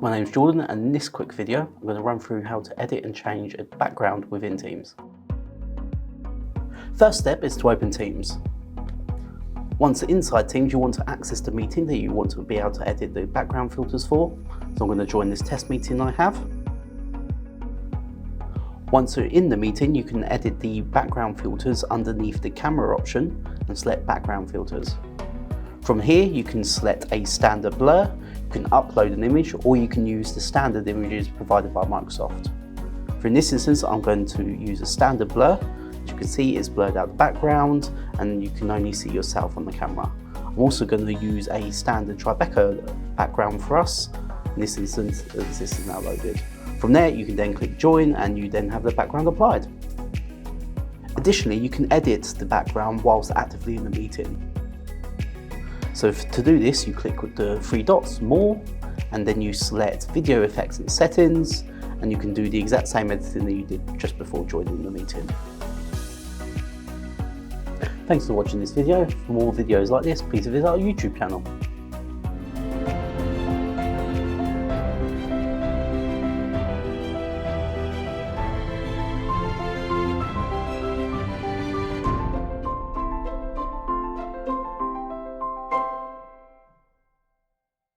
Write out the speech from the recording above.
My name is Jordan, and in this quick video I'm going to run through how to edit and change a background within Teams. First step is to open Teams. Once inside Teams, you want to access the meeting that you want to be able to edit the background filters for. So I'm going to join this test meeting I have. Once you're in the meeting, you can edit the background filters underneath the camera option and select background filters. From here you can select a standard blur, you can upload an image, or you can use the standard images provided by Microsoft. For in this instance I'm going to use a standard blur. As you can see, it's blurred out the background and you can only see yourself on the camera. I'm also going to use a standard Tribeca background for us. In this instance, this is now loaded. From there you can then click join and you then have the background applied. Additionally, you can edit the background whilst actively in the meeting. So to do this, you click with the three dots, more, and then you select video effects and settings, and you can do the exact same editing that you did just before joining the meeting. Thanks for watching this video. For more videos like this, please visit our YouTube channel.